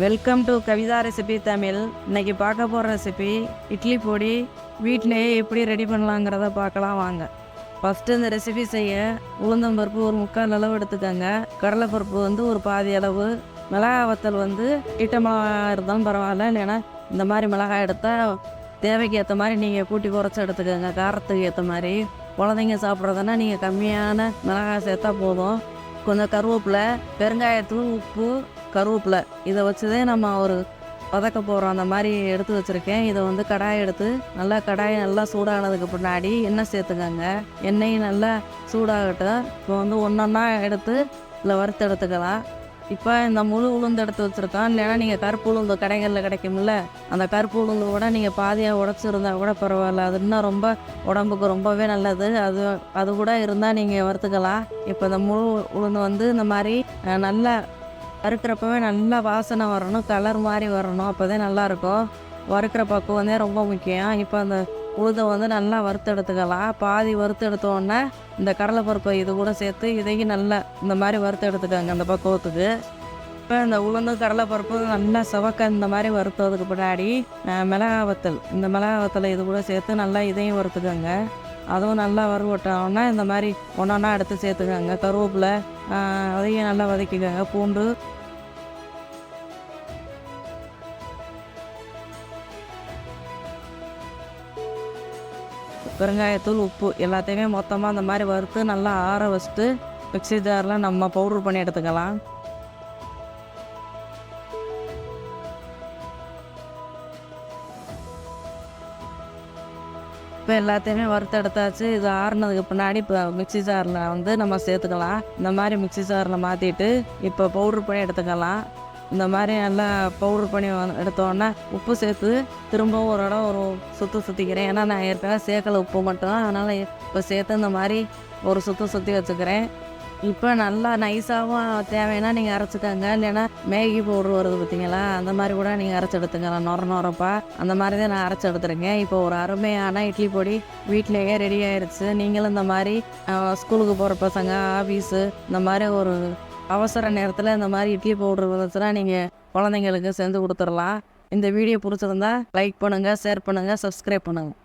Welcome to Kavitha recipe Tamil. இன்னைக்கு பார்க்க போகிற ரெசிபி இட்லி பொடி வீட்டிலேயே எப்படி ரெடி பண்ணலாங்கிறத பார்க்கலாம் வாங்க. ஃபஸ்ட்டு இந்த ரெசிபி செய்ய உளுந்தம்பருப்பு ஒரு 3/4 அளவு எடுத்துக்கோங்க. கடலைப்பருப்பு வந்து ஒரு பாதி அளவு, மிளகாய் வத்தல் வந்து இட்ட மிளகாய் இருந்தாலும் பரவாயில்ல, இல்லைன்னா இந்த மாதிரி மிளகாய் எடுத்தால் தேவைக்கு ஏற்ற மாதிரி நீங்கள் கூட்டி குறைச்சி எடுத்துக்கோங்க. காரத்துக்கு ஏற்ற மாதிரி. குழந்தைங்க சாப்பிட்றதுனா நீங்கள் கம்மியான மிளகாய் சேர்த்தா போதும். கொஞ்சம் கருவேப்பிலை, பெருங்காயத்தூள், உப்பு, கருவேப்பிலை இதை வச்சுதே நம்ம ஒரு வதக்க போகிறோம். அந்த மாதிரி எடுத்து வச்சுருக்கேன். இதை வந்து கடாயை எடுத்து கடாயை நல்லா சூடானதுக்கு பின்னாடி எண்ணெய் சேர்த்துக்கோங்க. எண்ணெயும் நல்லா சூடாகட்டும். இப்போ வந்து ஒன்றா எடுத்து இதில் வறுத்து எடுத்துக்கலாம். இப்போ இந்த முழு உளுந்து எடுத்து வச்சுருக்கோம். இல்லைன்னா நீங்கள் கருப்பு உளுந்து கடைகளில் கிடைக்கும்ல, அந்த கருப்பு உளுந்து கூட நீங்கள் பாதியாக உடச்சிருந்தா கூட பரவாயில்ல. அது இன்னும் ரொம்ப உடம்புக்கு ரொம்பவே நல்லது. அது கூட இருந்தால் நீங்கள் வறுத்துக்கலாம். இப்போ இந்த முழு உளுந்து வந்து இந்த மாதிரி நல்லா வறுக்கிறப்பவே நல்லா வாசனை வரணும், கலர் மாதிரி வரணும். அப்போ தான் நல்லாயிருக்கும். வறுக்கிற பக்குவம் தான் ரொம்ப முக்கியம். இப்போ அந்த உளுந்தை வந்து நல்லா வறுத்து எடுத்துக்கலாம். பாதி வறுத்து எடுத்தோடனே இந்த கடலைப்பருப்பை இது கூட சேர்த்து இதையும் நல்லா இந்த மாதிரி வறுத்து எடுத்துக்கோங்க அந்த பக்குவத்துக்கு. இப்போ இந்த உளுந்து கடலைப்பருப்பு நல்லா செவக்க இந்த மாதிரி வறுத்ததுக்கு பின்னாடி மிளகாய் வத்தல், இந்த மிளகாய் வத்தலை இது கூட சேர்த்து நல்லா இதையும் வறுத்துக்கோங்க. அதுவும் நல்லா வறுவட்டோன்னா இந்த மாதிரி ஒன்றா எடுத்து சேர்த்துக்கோங்க. கருவேப்பிலை அதையும் நல்லா வதக்கிக்கோங்க. பூண்டு, பெருங்காயத்தூள், உப்பு எல்லாத்தையுமே மொத்தமாக அந்த மாதிரி வறுத்து நல்லா ஆற வச்சுட்டு மிக்ஸி ஜாரில் நம்ம பவுட்ரு பண்ணி எடுத்துக்கலாம். இப்போ எல்லாத்தையுமே வறுத்து எடுத்தாச்சு. இது ஆறுனதுக்கு பின்னாடி இப்போ மிக்ஸி ஜாரில் வந்து நம்ம சேர்த்துக்கலாம். இந்த மாதிரி மிக்ஸி ஜாரில் மாற்றிட்டு இப்போ பவுட்ரு பண்ணி எடுத்துக்கலாம். இந்த மாதிரி நல்லா பவுட்ரு பண்ணி எடுத்தோடனே உப்பு சேர்த்து திரும்பவும் ஒரு இடம் ஒரு சுற்றிக்கிறேன். ஏன்னா நான் ஏற்கனவே சேர்க்கலை உப்பு மட்டும், அதனால் இப்போ சேர்த்து இந்த மாதிரி ஒரு சுற்றி வச்சுக்கிறேன். இப்போ நல்லா நைஸாகவும் தேவைன்னா நீங்கள் அரைச்சிக்கோங்க. இல்லைன்னா மேகி பவுட்ரு வருது பார்த்தீங்களா, அந்த மாதிரி கூட நீங்கள் அரைச்சி எடுத்துக்கலாம். நொரப்பா அந்த மாதிரி தான் நான் அரைச்சி எடுத்துருக்கேன். இப்போ ஒரு அருமையான இட்லி பொடி வீட்டிலேயே ரெடி ஆயிடுச்சு. நீங்களும் இந்த மாதிரி ஸ்கூலுக்கு போகிற பசங்க, ஆஃபீஸு, இந்த மாதிரி ஒரு அவசர நேரத்தில் இந்த மாதிரி இட்லி பவுட்ரு வந்துச்சுன்னா நீங்கள் குழந்தைங்களுக்கு செஞ்சு கொடுத்துடலாம். இந்த வீடியோ பிடிச்சிருந்தா லைக் பண்ணுங்கள், ஷேர் பண்ணுங்கள், சப்ஸ்கிரைப் பண்ணுங்கள்.